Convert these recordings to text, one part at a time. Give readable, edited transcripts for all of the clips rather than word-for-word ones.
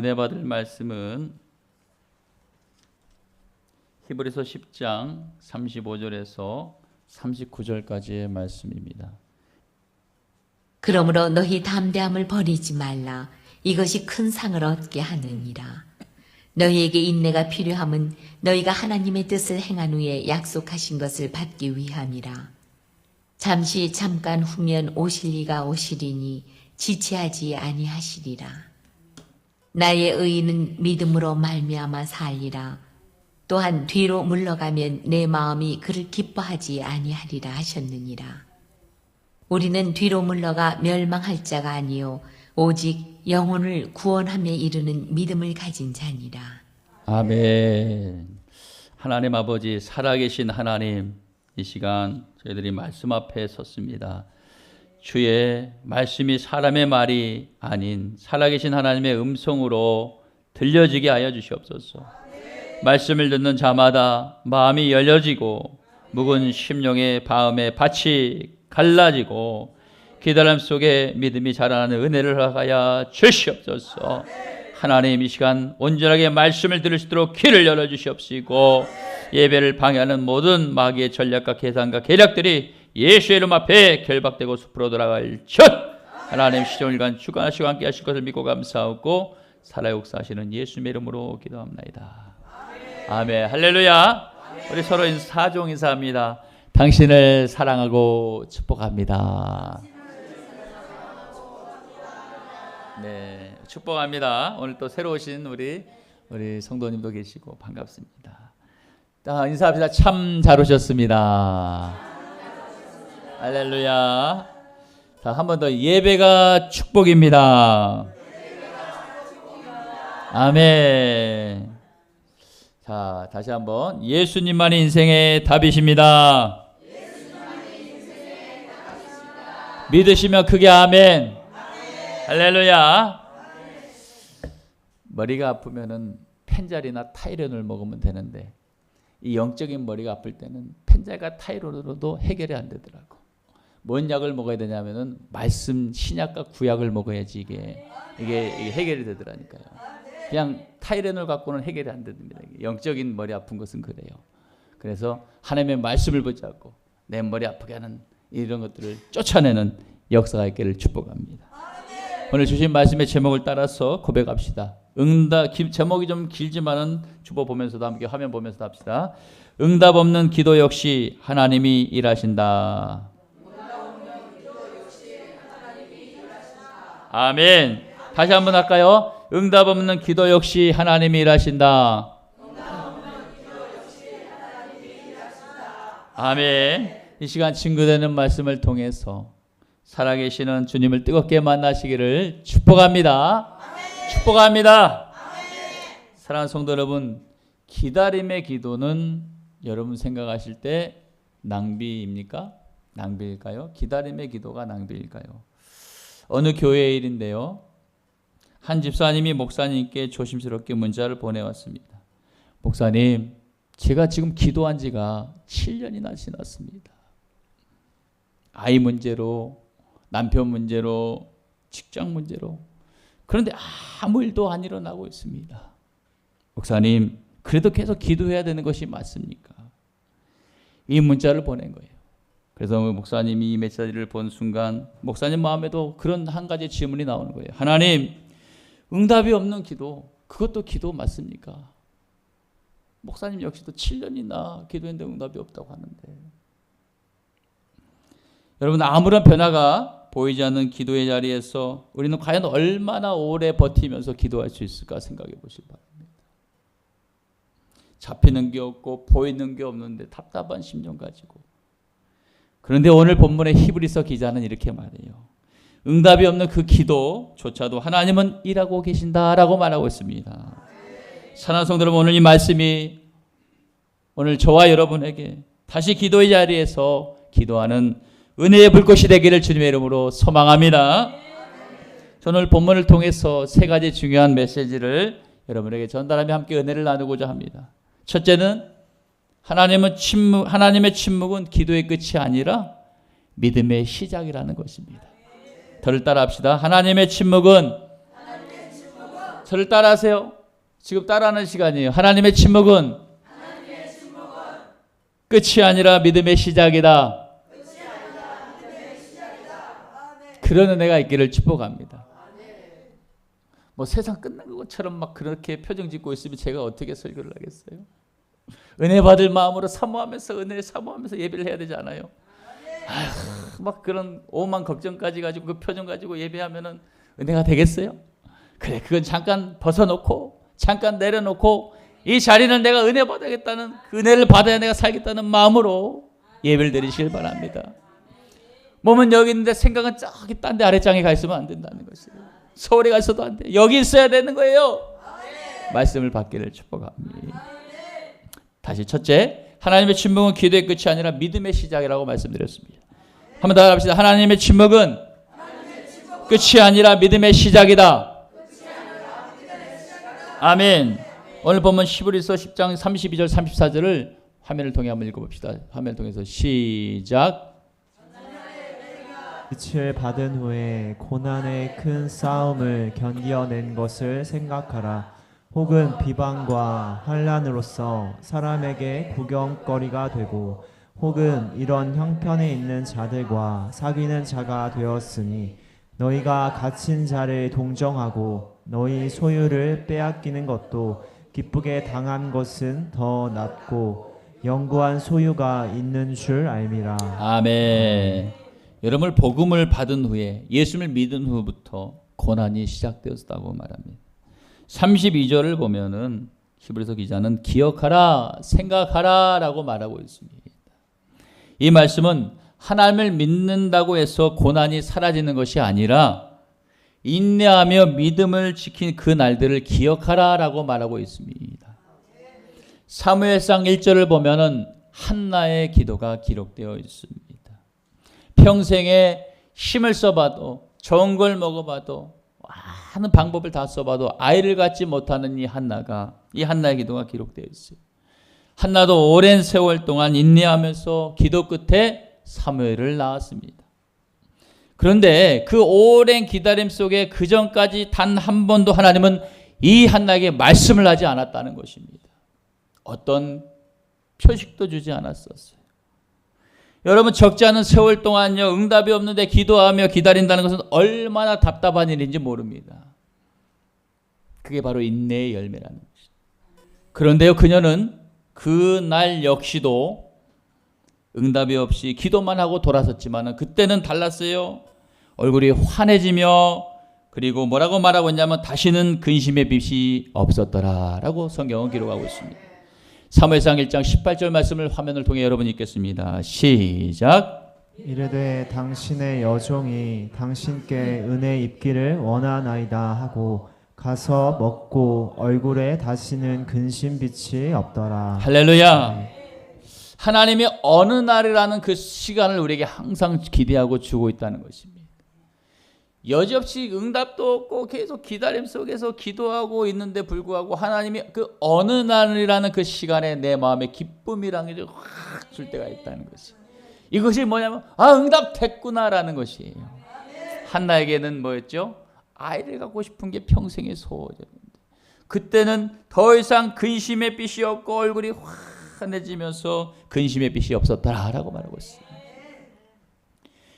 은혜 받을 말씀은 히브리서 10장 35절에서 39절까지의 말씀입니다. 그러므로 너희 담대함을 버리지 말라. 이것이 큰 상을 얻게 하느니라. 너희에게 인내가 필요함은 너희가 하나님의 뜻을 행한 후에 약속하신 것을 받기 위함이라. 잠깐 후면 오실 이가 오시리니 지체하지 아니하시리라. 나의 의인은 믿음으로 말미암아 살리라. 또한 뒤로 물러가면 내 마음이 그를 기뻐하지 아니하리라 하셨느니라. 우리는 뒤로 물러가 멸망할 자가 아니요 오직 영혼을 구원함에 이르는 믿음을 가진 자니라. 아멘. 하나님 아버지, 살아계신 하나님, 이 시간 저희들이 말씀 앞에 섰습니다. 주의 말씀이 사람의 말이 아닌 살아계신 하나님의 음성으로 들려지게 하여 주시옵소서. 말씀을 듣는 자마다 마음이 열려지고 묵은 심령의 마음의 밭이 갈라지고 기다림 속에 믿음이 자라나는 은혜를 허락하여 주시옵소서. 하나님, 이 시간 온전하게 말씀을 들을 수 있도록 귀를 열어주시옵시고 예배를 방해하는 모든 마귀의 전략과 계산과 계략들이 예수의 이름 앞에 결박되고 숲으로 돌아갈 것. 하나님, 시종일관 주관하시고 함께 하실 것을 믿고 감사하고 살아 역사하시는 예수의 이름으로 기도합나이다. 아멘. 할렐루야. 우리 서로 사종 인사합니다. 당신을 사랑하고 축복합니다. 네, 축복합니다. 오늘 또 새로 오신 우리 성도님도 계시고 반갑습니다. 자, 인사합시다. 참 잘 오셨습니다. 할렐루야. 자, 한 번 더. 예배가 축복입니다. 아멘. 자, 다시 한번. 예수님만이 인생의 답이십니다. 믿으시면 크게 아멘. 할렐루야. 머리가 아프면은 펜잘이나 타이레놀 먹으면 되는데 이 영적인 머리가 아플 때는 펜잘과 타이레놀로도 해결이 안 되더라고. 뭔 약을 먹어야 되냐면은 말씀 신약과 구약을 먹어야지 이게 해결이 되더라니까요. 그냥 타이레놀 갖고는 해결이 안 됩니다. 영적인 머리 아픈 것은 그래요. 그래서 하나님의 말씀을 붙잡고 내 머리 아프게 하는 이런 것들을 쫓아내는 역사가 있기를 축복합니다. 오늘 주신 말씀의 제목을 따라서 고백합시다. 제목이 좀 길지만은 주보 보면서도 함께 화면 보면서도 합시다. 응답 없는 기도 역시 하나님이 일하신다. 아멘. 다시 한번 할까요? 응답 없는 기도 역시 하나님이 일하신다. 아멘. 이 시간 친구되는 말씀을 통해서 살아계시는 주님을 뜨겁게 만나시기를 축복합니다. 축복합니다. 사랑하는 성도 여러분, 기다림의 기도는 여러분 생각하실 때 낭비입니까? 낭비일까요? 기다림의 기도가 낭비일까요? 어느 교회의 일인데요. 한 집사님이 목사님께 조심스럽게 문자를 보내왔습니다. 목사님, 제가 지금 기도한 지가 7년이나 지났습니다. 아이 문제로, 남편 문제로, 직장 문제로. 그런데 아무 일도 안 일어나고 있습니다. 목사님, 그래도 계속 기도해야 되는 것이 맞습니까? 이 문자를 보낸 거예요. 그래서 목사님이 이 메시지를 본 순간 목사님 마음에도 그런 한 가지 질문이 나오는 거예요. 하나님, 응답이 없는 기도, 그것도 기도 맞습니까? 목사님 역시도 7년이나 기도했는데 응답이 없다고 하는데, 여러분, 아무런 변화가 보이지 않는 기도의 자리에서 우리는 과연 얼마나 오래 버티면서 기도할 수 있을까 생각해 보시기 바랍니다. 잡히는 게 없고 보이는 게 없는데 답답한 심정 가지고. 그런데 오늘 본문의 히브리서 기자는 이렇게 말해요. 응답이 없는 그 기도조차도 하나님은 일하고 계신다라고 말하고 있습니다. 사랑하는 성도 여러분, 오늘 이 말씀이 오늘 저와 여러분에게 다시 기도의 자리에서 기도하는 은혜의 불꽃이 되기를 주님의 이름으로 소망합니다. 저는 오늘 본문을 통해서 세 가지 중요한 메시지를 여러분에게 전달하며 함께 은혜를 나누고자 합니다. 첫째는 하나님의 침묵은 기도의 끝이 아니라 믿음의 시작이라는 것입니다. 저를 따라 합시다. 하나님의 침묵은 저를 따라하세요. 지금 따라하는 시간이에요. 하나님의 침묵은 끝이 아니라 믿음의 시작이다. 그런 은혜가 있기를 축복합니다. 뭐 세상 끝난 것처럼 막 그렇게 표정 짓고 있으면 제가 어떻게 설교를 하겠어요? 은혜 받을 마음으로 사모하면서 은혜를 사모하면서 예배를 해야 되지 않아요? 아휴, 막 그런 오만 걱정까지 가지고 그 표정 가지고 예배하면은 은혜가 되겠어요? 그래, 그건 잠깐 벗어놓고 잠깐 내려놓고 이 자리는 내가 은혜 받아야겠다는, 그 은혜를 받아야 내가 살겠다는 마음으로 예배를 드리시길 바랍니다. 몸은 여기 있는데 생각은 저기 딴 데 아랫장에 가 있으면 안 된다는 것이에요. 서울에 가 있어도 안 돼. 여기 있어야 되는 거예요. 말씀을 받기를 축복합니다. 다시 첫째, 하나님의 침묵은 기도의 끝이 아니라 믿음의 시작이라고 말씀드렸습니다. 한번 더 합시다. 하나님의 침묵은 끝이 아니라 믿음의 시작이다. 아멘. 오늘 보면 히브리서 10장 32절 34절을 화면을 통해 한번 읽어봅시다. 화면을 통해서 시작. 빛을 받은 후에 고난의 큰 싸움을 견디어낸 것을 생각하라. 혹은 비방과 환난으로서 사람에게 구경거리가 되고, 혹은 이런 형편에 있는 자들과 사귀는 자가 되었으니, 너희가 갇힌 자를 동정하고 너희 소유를 빼앗기는 것도 기쁘게 당한 것은 더 낫고 영구한 소유가 있는 줄 알미라. 아멘. 여러분, 복음을 받은 후에, 예수를 믿은 후부터 고난이 시작되었다고 말합니다. 32절을 보면은 히브리서 기자는 기억하라, 생각하라 라고 말하고 있습니다. 이 말씀은 하나님을 믿는다고 해서 고난이 사라지는 것이 아니라 인내하며 믿음을 지킨 그 날들을 기억하라 라고 말하고 있습니다. 사무엘상 1절을 보면은 한나의 기도가 기록되어 있습니다. 평생에 힘을 써봐도, 좋은 걸 먹어봐도, 많은 방법을 다 써봐도 아이를 갖지 못하는 이 한나의 기도가 기록되어 있어요. 한나도 오랜 세월 동안 인내하면서 기도 끝에 사무엘을 낳았습니다. 그런데 그 오랜 기다림 속에 그 전까지 단 한 번도 하나님은 이 한나에게 말씀을 하지 않았다는 것입니다. 어떤 표식도 주지 않았었어요. 여러분, 적지 않은 세월 동안요, 응답이 없는데 기도하며 기다린다는 것은 얼마나 답답한 일인지 모릅니다. 그게 바로 인내의 열매라는 것입니다. 그런데요, 그녀는 그 날 역시도 응답이 없이 기도만 하고 돌아섰지만 그때는 달랐어요. 얼굴이 환해지며, 그리고 뭐라고 말하고 있냐면 다시는 근심의 빛이 없었더라라고 성경은 기록하고 있습니다. 사무엘상 1장 18절 말씀을 화면을 통해 여러분 읽겠습니다. 시작. 이르되 당신의 여종이 당신께 은혜 입기를 원하나이다 하고 가서 먹고 얼굴에 다시는 근심빛이 없더라. 할렐루야. 하나님이 어느 날이라는 그 시간을 우리에게 항상 기대하고 주고 있다는 것입니다. 여지없이 응답도 없고 계속 기다림 속에서 기도하고 있는데 불구하고 하나님이 그 어느 날이라는 그 시간에 내 마음에 기쁨이라는 게 확 줄 때가 있다는 것이, 이것이 뭐냐면 응답됐구나라는 것이에요. 한나에게는 뭐였죠? 아이를 갖고 싶은 게 평생의 소원이었는데 그때는 더 이상 근심의 빛이 없고 얼굴이 환해지면서 근심의 빛이 없었다라고 말하고 있어요.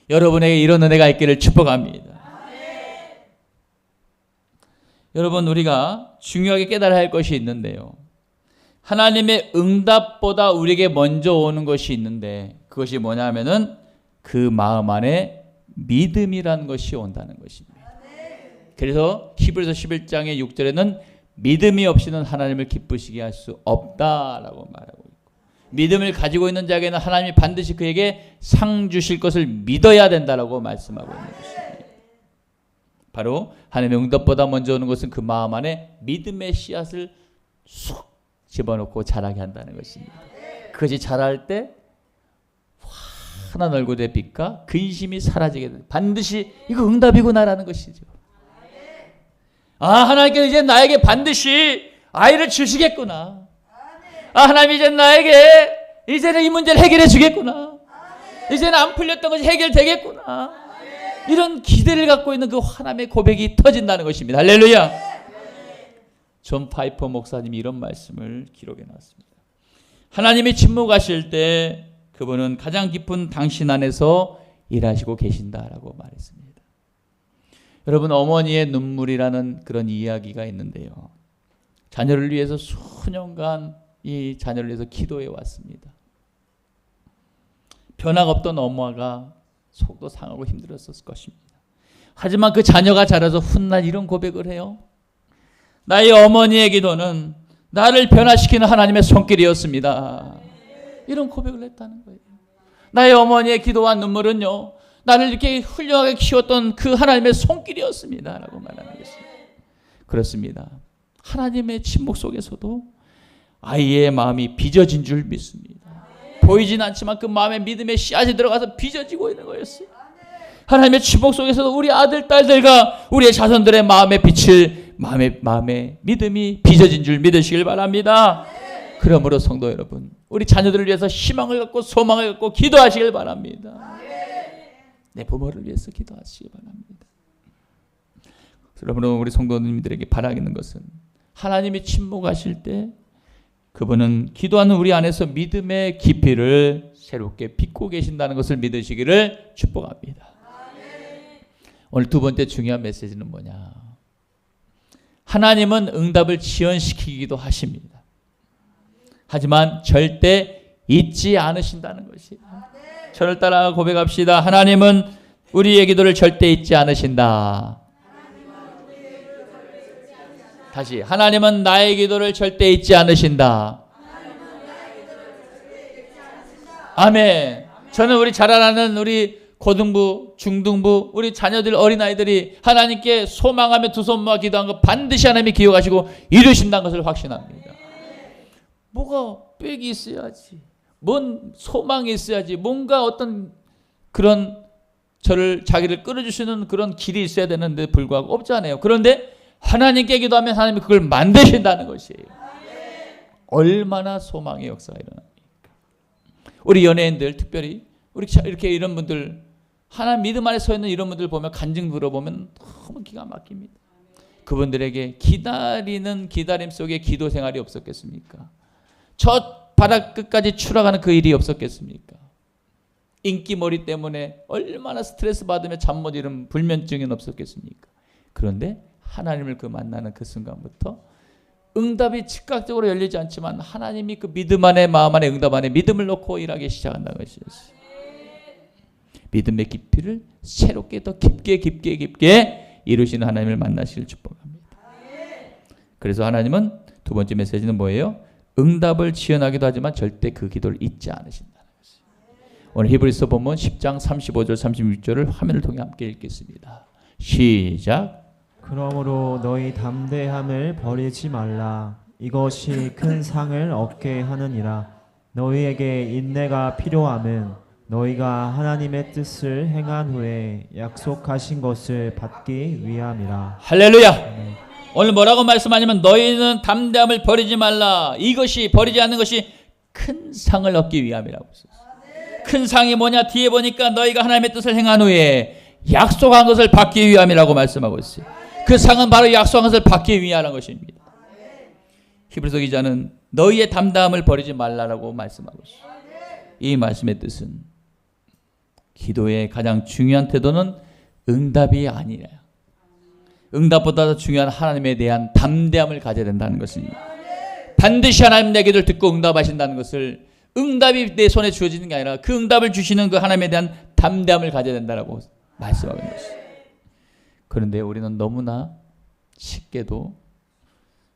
여러분에게 이런 은혜가 있기를 축복합니다. 여러분, 우리가 중요하게 깨달아야 할 것이 있는데요, 하나님의 응답보다 우리에게 먼저 오는 것이 있는데 그것이 뭐냐면은 그 마음 안에 믿음이라는 것이 온다는 것입니다. 그래서 히브리서 11장의 6절에는 믿음이 없이는 하나님을 기쁘시게 할 수 없다라고 말하고 있고, 믿음을 가지고 있는 자에게는 하나님이 반드시 그에게 상 주실 것을 믿어야 된다라고 말씀하고 있는 것입니다. 바로 하나님의 응답보다 먼저 오는 것은 그 마음 안에 믿음의 씨앗을 쑥 집어넣고 자라게 한다는 것입니다. 그것이 자랄 때 환한 얼굴의 빛과 근심이 사라지게 됩니다. 반드시 이거 응답이구나라는 것이죠. 하나님께서 이제 나에게 반드시 아이를 주시겠구나. 하나님 이제 나에게 이제는 이 문제를 해결해 주겠구나. 이제는 안 풀렸던 것이 해결되겠구나. 이런 기대를 갖고 있는 그 하나님의 고백이 터진다는 것입니다. 할렐루야. 존 파이퍼 목사님이 이런 말씀을 기록해 놨습니다. 하나님이 침묵하실 때 그분은 가장 깊은 당신 안에서 일하시고 계신다라고 말했습니다. 여러분, 어머니의 눈물이라는 그런 이야기가 있는데요. 자녀를 위해서 수년간 이 자녀를 위해서 기도해 왔습니다. 변화가 없던 엄마가 속도 상하고 힘들었을 것입니다. 하지만 그 자녀가 자라서 훗날 이런 고백을 해요. 나의 어머니의 기도는 나를 변화시키는 하나님의 손길이었습니다. 이런 고백을 했다는 거예요. 나의 어머니의 기도와 눈물은요, 나를 이렇게 훌륭하게 키웠던 그 하나님의 손길이었습니다. 라고 말하는 것입니다. 그렇습니다. 하나님의 침묵 속에서도 아이의 마음이 빚어진 줄 믿습니다. 보이진 않지만 그 마음에 믿음의 씨앗이 들어가서 빚어지고 있는 거였어요. 하나님의 침묵 속에서도 우리 아들, 딸들과 우리의 자손들의 마음에 빛을 마음에 믿음이 빚어진 줄 믿으시길 바랍니다. 그러므로 성도 여러분, 우리 자녀들을 위해서 희망을 갖고 소망을 갖고 기도하시길 바랍니다. 내 부모를 위해서 기도하시기 바랍니다. 그러므로 우리 성도님들에게 바라는 것은 하나님이 침묵하실 때 그분은 기도하는 우리 안에서 믿음의 깊이를 새롭게 빚고 계신다는 것을 믿으시기를 축복합니다. 오늘 두 번째 중요한 메시지는 뭐냐? 하나님은 응답을 지연시키기도 하십니다. 하지만 절대 잊지 않으신다는 것이에요. 저를 따라 고백합시다. 하나님은 우리의 기도를 절대 잊지 않으신다. 다시, 하나님은 나의 기도를 절대 잊지 않으신다. 아멘. 저는 우리 자라나는 우리 고등부, 중등부, 우리 자녀들, 어린아이들이 하나님께 소망하며 두 손 모아 기도한 거 반드시 하나님이 기억하시고 이루신다는 것을 확신합니다. 뭐가 빽이 있어야지, 뭔 소망이 있어야지, 뭔가 어떤 그런 자기를 끌어주시는 그런 길이 있어야 되는데 불구하고 없잖아요. 그런데 하나님께 기도하면 하나님이 그걸 만드신다는 것이에요. 얼마나 소망의 역사가 일어납니까? 우리 연예인들, 특별히 우리 이렇게 이런 분들, 하나님 믿음 안에 서 있는 이런 분들 보면 간증 들어보면 너무 기가 막힙니다. 그분들에게 기다리는 기다림 속에 기도 생활이 없었겠습니까? 저 바닥 끝까지 추락하는 그 일이 없었겠습니까? 인기머리 때문에 얼마나 스트레스 받으며 잠 못 이룬 불면증이 없었겠습니까? 그런데 하나님을 만나는 그 순간부터 응답이 즉각적으로 열리지 않지만 하나님이 그 믿음 안에, 마음 안에, 응답 안에 믿음을 놓고 일하기 시작한다는 것이었어요. 믿음의 깊이를 새롭게 더 깊게 이루시는 하나님을 만나시길 축복합니다. 그래서 하나님은 두 번째 메시지는 뭐예요? 응답을 지연하기도 하지만 절대 그 기도를 잊지 않으신다는 것이에요. 오늘 히브리서 본문 10장 35절 36절을 화면을 통해 함께 읽겠습니다. 시작. 그러므로 너희 담대함을 버리지 말라. 이것이 큰 상을 얻게 하느니라. 너희에게 인내가 필요함은 너희가 하나님의 뜻을 행한 후에 약속하신 것을 받기 위함이라. 할렐루야. 오늘 뭐라고 말씀하냐면 너희는 담대함을 버리지 말라. 이것이, 버리지 않는 것이 큰 상을 얻기 위함이라고 했어요. 큰 상이 뭐냐? 뒤에 보니까 너희가 하나님의 뜻을 행한 후에 약속한 것을 받기 위함이라고 말씀하고 있어요. 그 상은 바로 약속한 것을 받기 위하는 것입니다. 히브리서 기자는 너희의 담대함을 버리지 말라라고 말씀하고 있어요. 이 말씀의 뜻은 기도의 가장 중요한 태도는 응답이 아니라 응답보다 더 중요한 하나님에 대한 담대함을 가져야 된다는 것입니다. 반드시 하나님 내 기도를 듣고 응답하신다는 것을, 응답이 내 손에 주어지는 게 아니라 그 응답을 주시는 그 하나님에 대한 담대함을 가져야 된다고 말씀하고 있는 것입니다. 그런데 우리는 너무나 쉽게도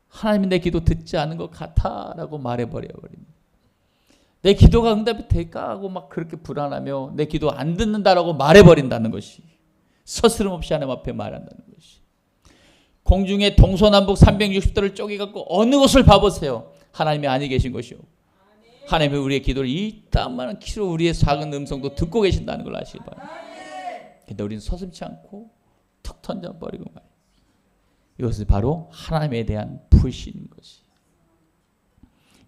하나님이 내 기도 듣지 않은 것 같아라고 말해버립니다. 내 기도가 응답이 될까 하고 막 그렇게 불안하며 내 기도 안 듣는다라고 말해버린다는 것이, 서스름 없이 하나님 앞에 말한다는 것이. 공중에 동서남북 360도를 쪼개갖고 어느 곳을 봐보세요. 하나님이 아니 계신 것이요. 하나님이 우리의 기도를 이따만한 키로 우리의 작은 음성도 듣고 계신다는 걸 아시기 바랍니다. 근데 우리는 서슴지 않고 툭 던져버리고 말이에요. 이것이 바로 하나님에 대한 불신인 것이.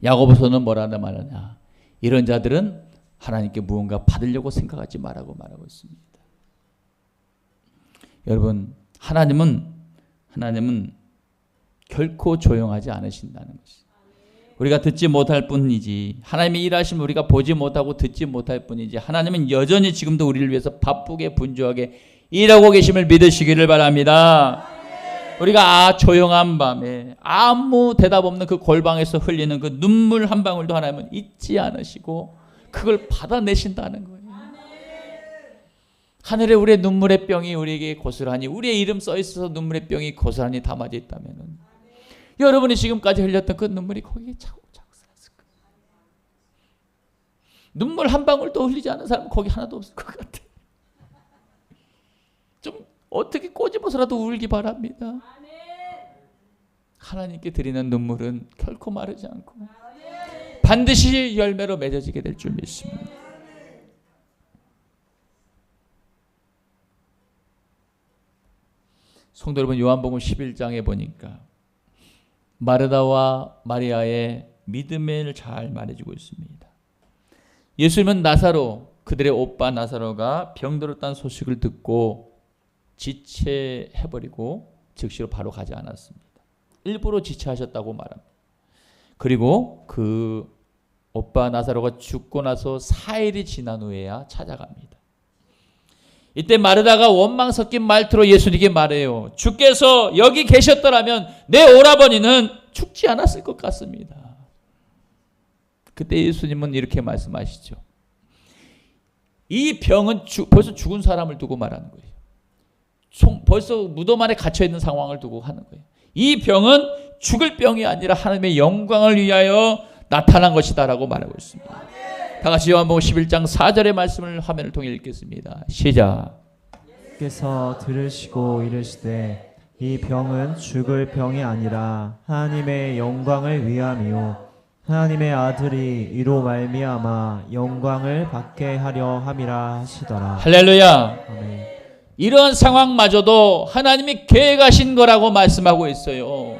야고보서는 뭐라고 말하냐? 이런 자들은 하나님께 무언가 받으려고 생각하지 말라고 말하고 있습니다. 여러분, 하나님은 결코 조용하지 않으신다는 것이. 우리가 듣지 못할 뿐이지, 하나님의 일하심을 우리가 보지 못하고 듣지 못할 뿐이지, 하나님은 여전히 지금도 우리를 위해서 바쁘게 분주하게 일하고 계심을 믿으시기를 바랍니다. 우리가 조용한 밤에 아무 대답 없는 그 골방에서 흘리는 그 눈물 한 방울도 하나님은 잊지 않으시고 그걸 받아내신다는 거예요. 하늘에 우리의 눈물의 병이 우리에게 고스란히, 우리의 이름 써 있어서 눈물의 병이 고스란히 담아져 있다면 여러분이 지금까지 흘렸던 그 눈물이 거기에 차곡차곡 쌓였을 거예요. 눈물 한 방울도 흘리지 않은 사람은 거기 하나도 없을 것 같아요. 좀 어떻게 꼬집어서라도 울기 바랍니다. 하나님께 드리는 눈물은 결코 마르지 않고 반드시 열매로 맺어지게 될 줄 믿습니다. 성도 여러분, 요한복음 11장에 보니까 마르다와 마리아의 믿음을 잘 말해주고 있습니다. 예수님은 나사로, 그들의 오빠 나사로가 병들었다는 소식을 듣고 지체해버리고 즉시로 바로 가지 않았습니다. 일부러 지체하셨다고 말합니다. 그리고 그 오빠 나사로가 죽고 나서 4일이 지난 후에야 찾아갑니다. 이때 마르다가 원망 섞인 말투로 예수님께 말해요. 주께서 여기 계셨더라면 내 오라버니는 죽지 않았을 것 같습니다. 그때 예수님은 이렇게 말씀하시죠. 이 병은 벌써 죽은 사람을 두고 말하는 거예요. 벌써 무덤 안에 갇혀있는 상황을 두고 하는 거예요. 이 병은 죽을 병이 아니라 하나님의 영광을 위하여 나타난 것이다 라고 말하고 있습니다. 다 같이 요한복음 11장 4절의 말씀을 화면을 통해 읽겠습니다. 시작. 께서 들으시고 이르시되 이 병은 죽을 병이 아니라 하나님의 영광을 위함이요 하나님의 아들이 이로 말미암아 영광을 받게 하려 함이라 하시더라. 할렐루야. 아멘. 이런 상황마저도 하나님이 계획하신 거라고 말씀하고 있어요.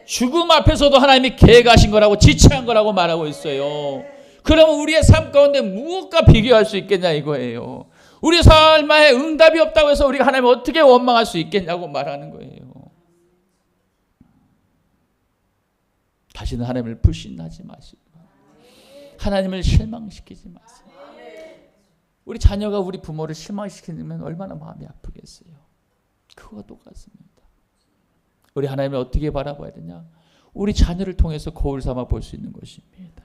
죽음 앞에서도 하나님이 계획하신 거라고, 지체한 거라고 말하고 있어요. 그러면 우리의 삶 가운데 무엇과 비교할 수 있겠냐 이거예요. 우리 삶에 응답이 없다고 해서 우리가 하나님을 어떻게 원망할 수 있겠냐고 말하는 거예요. 다시는 하나님을 불신하지 마시고 하나님을 실망시키지 마세요. 우리 자녀가 우리 부모를 실망시키면 얼마나 마음이 아프겠어요. 그거와 똑같습니다. 우리 하나님을 어떻게 바라봐야 되냐? 우리 자녀를 통해서 거울 삼아 볼 수 있는 것입니다.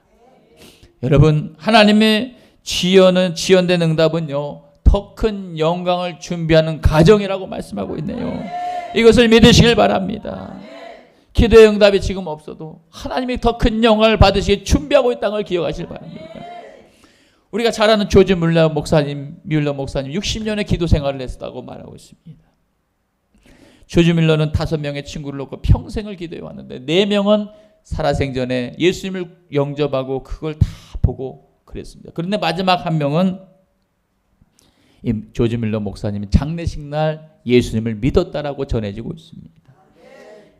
여러분, 하나님의 지연된 응답은요, 더 큰 영광을 준비하는 가정이라고 말씀하고 있네요. 이것을 믿으시길 바랍니다. 기도의 응답이 지금 없어도 하나님이 더 큰 영광을 받으시게 준비하고 있다는 걸 기억하시길 바랍니다. 우리가 잘 아는 조지 뮬러 목사님 60년의 기도 생활을 했다고 말하고 있습니다. 조지 뮬러는 5명의 친구를 놓고 평생을 기도해 왔는데 4명은 살아생전에 예수님을 영접하고 그걸 다 보고 그랬습니다. 그런데 마지막 한 명은 이 조지 뮬러 목사님이 장례식 날 예수님을 믿었다라고 전해지고 있습니다.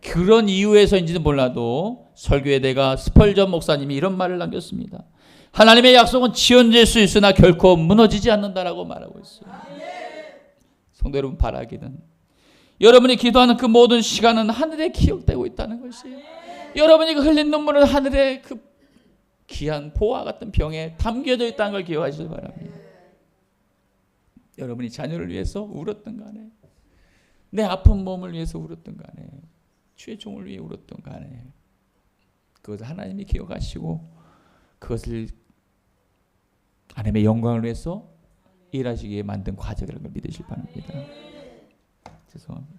그런 이유에서인지는 몰라도 설교의 대가 스펄전 목사님이 이런 말을 남겼습니다. 하나님의 약속은 지연될 수 있으나 결코 무너지지 않는다라고 말하고 있어요. 성도 여러분, 바라기는 여러분이 기도하는 그 모든 시간은 하늘에 기억되고 있다는 것이에요. 여러분이 그 흘린 눈물은 하늘의 그 귀한 보화 같은 병에 담겨져 있다는 걸 기억하시기 바랍니다. 여러분이 자녀를 위해서 울었던 간에, 내 아픈 몸을 위해서 울었던 간에, 주의 종을 위해 울었던 간에 그것을 하나님이 기억하시고 그것을 하나님의 영광을 위해서 일하시기에 만든 과정이라는 걸 믿으시기 바랍니다. 죄송합니다.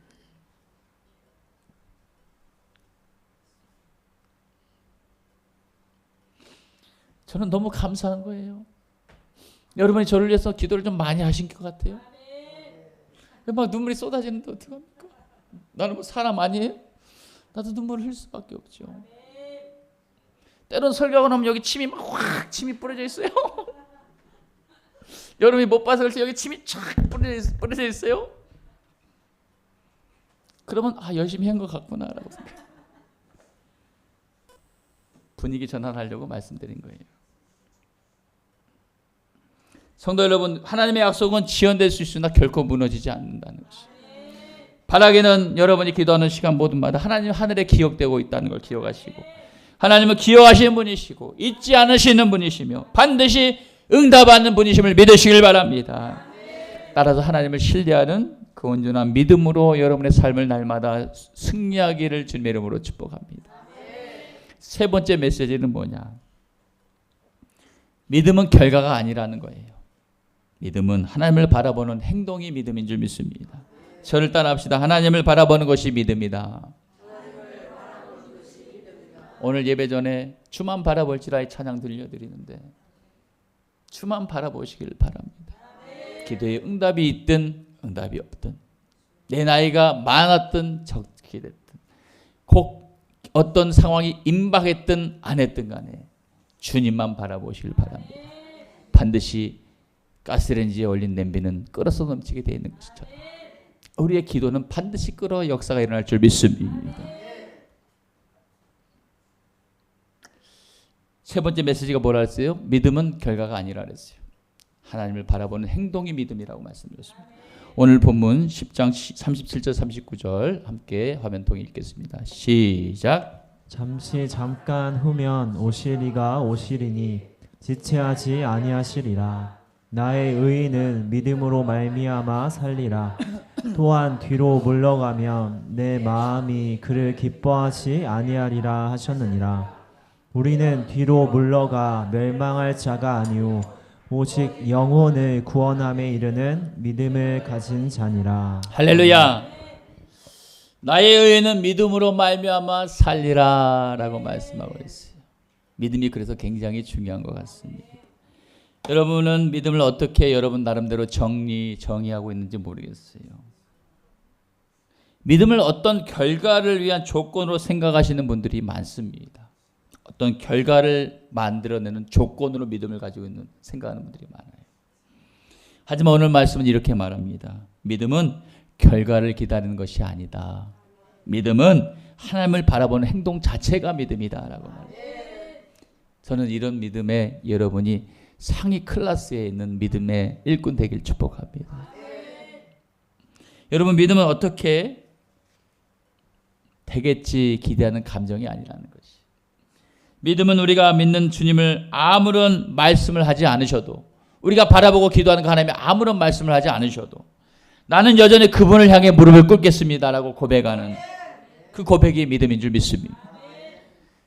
저는 너무 감사한 거예요. 여러분이 저를 위해서 기도를 좀 많이 하신 것 같아요. 막 눈물이 쏟아지는데 어떡합니까? 나는 뭐 사람 아니에요? 나도 눈물을 흘릴 수밖에 없죠. 때론 설교하고 나면 여기 침이 막 확 침이 뿌려져 있어요. 여러분이 못 봐서 그렇지 여기 침이 쫙 뿌려져 있어요. 그러면 열심히 한 것 같구나라고 생각해요. 분위기 전환하려고 말씀드린 거예요. 성도 여러분, 하나님의 약속은 지연될 수 있으나 결코 무너지지 않는다는 것이. 바라기는 여러분이 기도하는 시간 모든마다 하나님 하늘에 기억되고 있다는 걸 기억하시고, 하나님은 기억하시는 분이시고 잊지 않으시는 분이시며 반드시 응답하는 분이심을 믿으시길 바랍니다. 따라서 하나님을 신뢰하는 그 온전한 믿음으로 여러분의 삶을 날마다 승리하기를 주님의 이름으로 축복합니다. 세 번째 메시지는 뭐냐? 믿음은 결과가 아니라는 거예요. 믿음은 하나님을 바라보는 행동이 믿음인 줄 믿습니다. 저를 따라합시다. 하나님을 바라보는 것이 믿음이다. 오늘 예배 전에 주만 바라볼지라의 찬양 들려드리는데 주만 바라보시길 바랍니다. 기도에 응답이 있든 응답이 없든, 내 나이가 많았든 적게 됐든, 꼭 어떤 상황이 임박했든 안 했든 간에 주님만 바라보시길 바랍니다. 반드시 가스레인지에 올린 냄비는 끓어서 넘치게 되어 있는 것이죠. 우리의 기도는 반드시 끓어 역사가 일어날 줄 믿습니다. 세 번째 메시지가 뭐라 했어요? 믿음은 결과가 아니라 그랬어요. 하나님을 바라보는 행동이 믿음이라고 말씀드렸습니다. 오늘 본문 10장 37절 39절 함께 화면 통해 읽겠습니다. 시작. 잠시 잠깐 후면 오시리가 오시리니 지체하지 아니하시리라. 나의 의인은 믿음으로 말미암아 살리라. 또한 뒤로 물러가면 내 마음이 그를 기뻐하지 아니하리라 하셨느니라. 우리는 뒤로 물러가 멸망할 자가 아니오 오직 영혼을 구원함에 이르는 믿음을 가진 자니라. 할렐루야. 나의 의인은 믿음으로 말미암아 살리라라고 말씀하고 있어요. 믿음이 그래서 굉장히 중요한 것 같습니다. 여러분은 믿음을 어떻게 여러분 나름대로 정의하고 있는지 모르겠어요. 믿음을 어떤 결과를 위한 조건으로 생각하시는 분들이 많습니다. 어떤 결과를 만들어내는 조건으로 믿음을 가지고 있는 생각하는 분들이 많아요. 하지만 오늘 말씀은 이렇게 말합니다. 믿음은 결과를 기다리는 것이 아니다. 믿음은 하나님을 바라보는 행동 자체가 믿음이다라고 말합니다. 저는 이런 믿음에 여러분이 상위 클래스에 있는 믿음의 일꾼 되길 축복합니다. 여러분, 믿음은 어떻게 되겠지 기대하는 감정이 아니라는 것이. 믿음은 우리가 믿는 주님을 아무런 말씀을 하지 않으셔도, 우리가 바라보고 기도하는 그 하나님이 아무런 말씀을 하지 않으셔도 나는 여전히 그분을 향해 무릎을 꿇겠습니다라고 고백하는 그 고백이 믿음인 줄 믿습니다.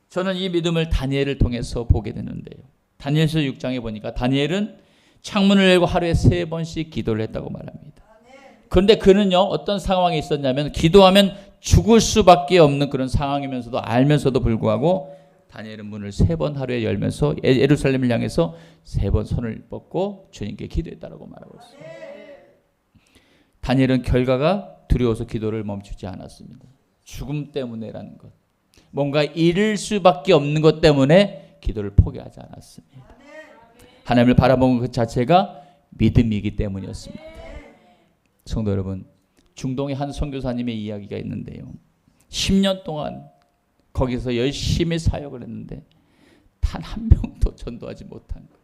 저는 이 믿음을 다니엘을 통해서 보게 되는데요. 다니엘서 6장에 보니까 다니엘은 창문을 열고 하루에 3번씩 기도를 했다고 말합니다. 그런데 그는요, 어떤 상황이 있었냐면 기도하면 죽을 수밖에 없는 그런 상황이면서도 알면서도 불구하고 다니엘은 문을 3번 하루에 열면서 예루살렘을 향해서 3번 손을 뻗고 주님께 기도했다라고 말하고 있습니다. 다니엘은 결과가 두려워서 기도를 멈추지 않았습니다. 죽음 때문에라는 것, 뭔가 잃을 수밖에 없는 것 때문에 기도를 포기하지 않았습니다. 하나님을 바라보는 것 자체가 믿음이기 때문이었습니다. 성도 여러분, 중동의 한 선교사님의 이야기가 있는데요. 10년 동안 거기서 열심히 사역을 했는데 단 한 명도 전도하지 못한 것.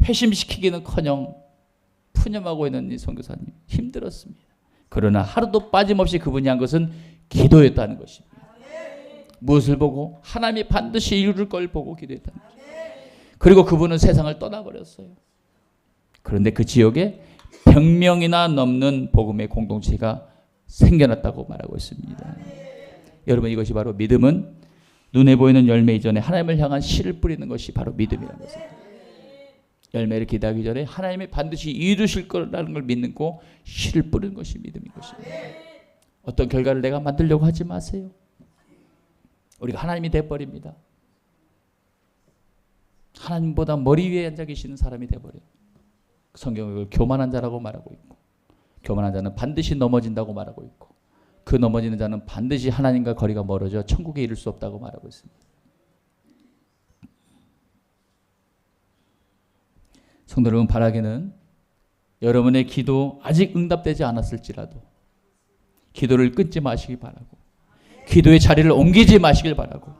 회심시키기는커녕 푸념하고 있는 이 선교사님 힘들었습니다. 그러나 하루도 빠짐없이 그분이 한 것은 기도였다는 것입니다. 무엇을 보고? 하나님이 반드시 이룰 걸 보고 기도했다는 것입니다. 그리고 그분은 세상을 떠나버렸어요. 그런데 그 지역에 100명이나 넘는 복음의 공동체가 생겨났다고 말하고 있습니다. 여러분, 이것이 바로 믿음은 눈에 보이는 열매 이전에 하나님을 향한 씨를 뿌리는 것이 바로 믿음이라는 것입니다. 열매를 기다리기 전에 하나님이 반드시 이루실 거라는 걸 믿고 씨를 뿌리는 것이 믿음인 것입니다. 어떤 결과를 내가 만들려고 하지 마세요. 우리가 하나님이 돼버립니다. 하나님보다 머리 위에 앉아 계시는 사람이 돼버려요. 성경은 그걸 교만한 자라고 말하고 있고, 교만한 자는 반드시 넘어진다고 말하고 있고, 그 넘어지는 자는 반드시 하나님과 거리가 멀어져 천국에 이를 수 없다고 말하고 있습니다. 성도 여러분, 바라기는 여러분의 기도 아직 응답되지 않았을지라도 기도를 끊지 마시기 바라고, 기도의 자리를 옮기지 마시길 바라고,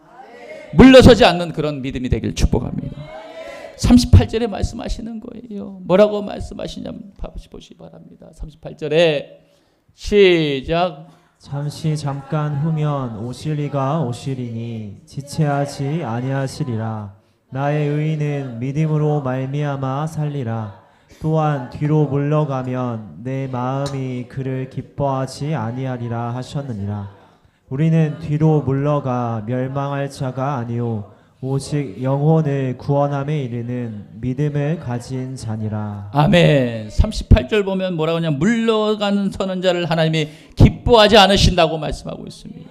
물러서지 않는 그런 믿음이 되길 축복합니다. 38절에 말씀하시는 거예요. 뭐라고 말씀하시냐면 보시기 바랍니다. 38절에 시작. 잠시 잠깐 후면 오시리가 오시리니 지체하지 아니하시리라. 나의 의인은 믿음으로 말미암아 살리라. 또한 뒤로 물러가면 내 마음이 그를 기뻐하지 아니하리라 하셨느니라. 우리는 뒤로 물러가 멸망할 자가 아니요 오직 영혼을 구원함에 이르는 믿음을 가진 자니라. 아멘. 38절 보면 뭐라고 하냐, 물러가는 선언자를 하나님이 기뻐하지 않으신다고 말씀하고 있습니다.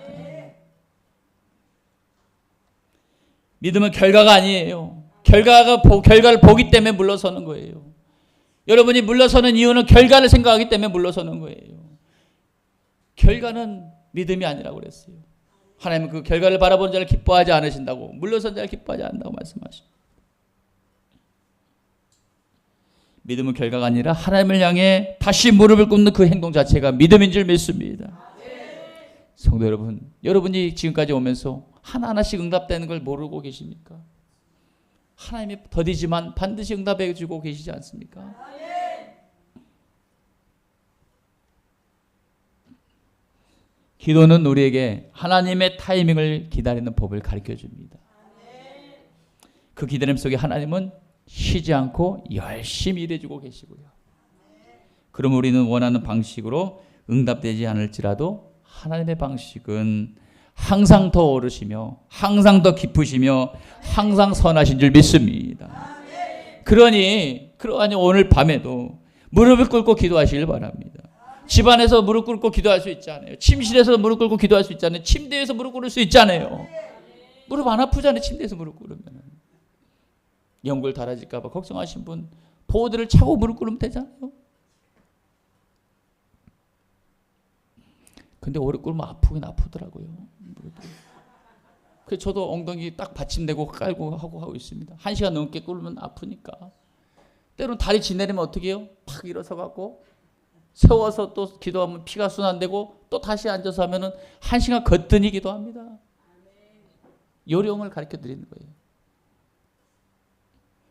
믿음은 결과가 아니에요. 결과를 보기 때문에 물러서는 거예요. 여러분이 물러서는 이유는 결과를 생각하기 때문에 물러서는 거예요. 결과는 믿음이 아니라고 그랬어요. 하나님은 그 결과를 바라보는 자를 기뻐하지 않으신다고, 물러선 자를 기뻐하지 않는다고 말씀하십니다. 믿음은 결과가 아니라 하나님을 향해 다시 무릎을 꿇는 그 행동 자체가 믿음인 줄 믿습니다. 성도 여러분, 여러분이 지금까지 오면서 하나하나씩 응답되는 걸 모르고 계십니까? 하나님이 더디지만 반드시 응답해 주고 계시지 않습니까? 기도는 우리에게 하나님의 타이밍을 기다리는 법을 가르쳐 줍니다. 그 기다림 속에 하나님은 쉬지 않고 열심히 일해주고 계시고요. 그럼 우리는 원하는 방식으로 응답되지 않을지라도 하나님의 방식은 항상 더 오르시며 항상 더 깊으시며 항상 선하신 줄 믿습니다. 그러니 오늘 밤에도 무릎을 꿇고 기도하시길 바랍니다. 집안에서 무릎 꿇고 기도할 수 있잖아요. 침실에서 무릎 꿇고 기도할 수 있잖아요. 침대에서 무릎 꿇을 수 있잖아요. 무릎 안 아프잖아요. 침대에서 무릎 꿇으면. 연골 달아질까 봐 걱정하신 분 보호대를 차고 무릎 꿇으면 되잖아요. 근데 오래 꿇으면 아프긴 아프더라고요. 그래서 저도 엉덩이 딱 받침대고 깔고 하고 있습니다. 1시간 넘게 꿇으면 아프니까. 때로는 다리 지내리면 어떻게 해요? 팍 일어서 갖고 세워서 또 기도하면 피가 순환되고 또 다시 앉아서 하면은 1시간 거뜬히 기도합니다. 요령을 가르쳐 드리는 거예요.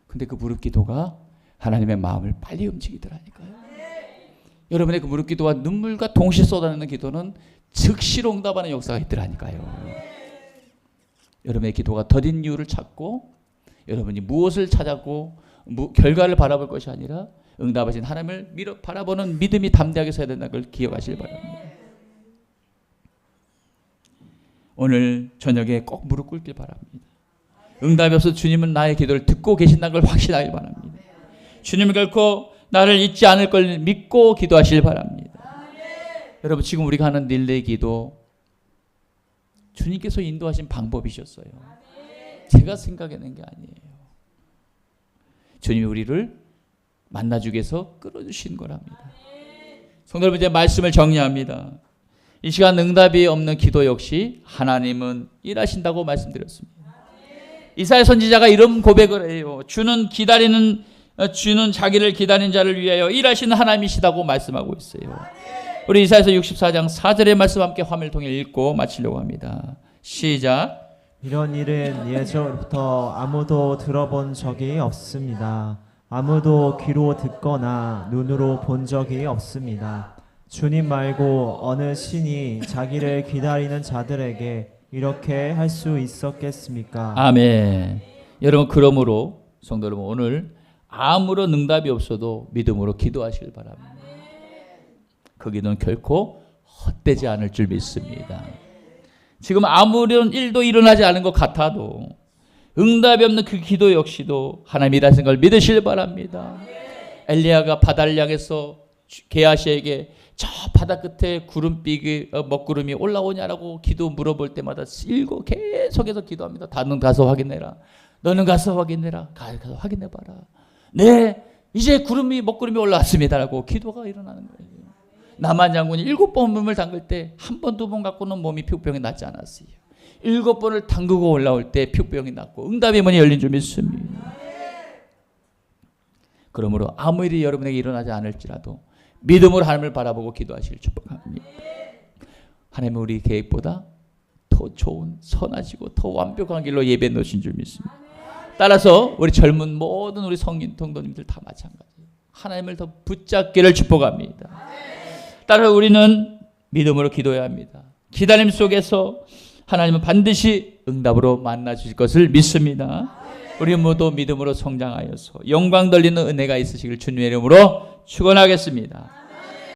근데 그 무릎 기도가 하나님의 마음을 빨리 움직이더라니까요. 여러분의 그 무릎 기도와 눈물과 동시에 쏟아내는 기도는 즉시로 응답하는 역사가 있더라니까요. 여러분의 기도가 더딘 이유를 찾고 여러분이 무엇을 찾았고 결과를 바라볼 것이 아니라 응답하신 하나님을 바라보는 믿음이 담대하게 서야 된다는 걸 기억하시길 바랍니다. 오늘 저녁에 꼭 무릎 꿇길 바랍니다. 응답이 없어 주님은 나의 기도를 듣고 계신다는 걸 확신하길 바랍니다. 주님은 결코 나를 잊지 않을 걸 믿고 기도하시길 바랍니다. 여러분 지금 우리가 하는 릴레이 기도 주님께서 인도하신 방법이셨어요. 제가 생각해낸 게 아니에요. 주님이 우리를 만나주기 위해서 끌어주신 거랍니다. 성도 여러분 이제 말씀을 정리합니다. 이 시간 응답이 없는 기도 역시 하나님은 일하신다고 말씀드렸습니다. 이사야 선지자가 이런 고백을 해요. 주는 자기를 기다리는 자를 위하여 일하시는 하나님이시다고 말씀하고 있어요. 우리 이사야서 64장 4절의 말씀 함께 화면을 통해 읽고 마치려고 합니다. 시작. 이런 일은 예전부터 아무도 들어본 적이 없습니다. 아무도 귀로 듣거나 눈으로 본 적이 없습니다. 주님 말고 어느 신이 자기를 기다리는 자들에게 이렇게 할 수 있었겠습니까? 아멘. 여러분 그러므로 성도 여러분 오늘 아무런 응답이 없어도 믿음으로 기도하시길 바랍니다. 그 기도는 결코 헛되지 않을 줄 믿습니다. 지금 아무런 일도 일어나지 않은 것 같아도 응답이 없는 그 기도 역시도 하나님이 일하신 걸 믿으시길 바랍니다. 엘리야가 바다를 향해서 게하시에게 저 바다 끝에 먹구름이 올라오냐라고 기도 물어볼 때마다 계속해서 기도합니다. 너는 가서 확인해라. 너는 가서 확인해라. 가서 확인해봐라. 네, 이제 먹구름이 올라왔습니다라고 기도가 일어나는 거예요. 나만 장군이 7번 몸을 담글 때 한 번, 2번 갖고는 몸이 피부병이 낫지 않았어요. 7번을 담그고 올라올 때 피부병이 낫고 응답의 문이 열린 줄 믿습니다. 그러므로 아무 일이 여러분에게 일어나지 않을지라도 믿음으로 하나님을 바라보고 기도하시길 축복합니다. 하나님은 우리 계획보다 더 좋은 선하시고 더 완벽한 길로 예배해 놓으신 줄 믿습니다. 따라서 우리 젊은 모든 우리 성도님들 다 마찬가지예요. 하나님을 더 붙잡기를 축복합니다. 따라 우리는 믿음으로 기도해야 합니다. 기다림 속에서 하나님은 반드시 응답으로 만나 주실 것을 믿습니다. 우리 모두 믿음으로 성장하여서 영광 돌리는 은혜가 있으시길 주님의 이름으로 축원하겠습니다.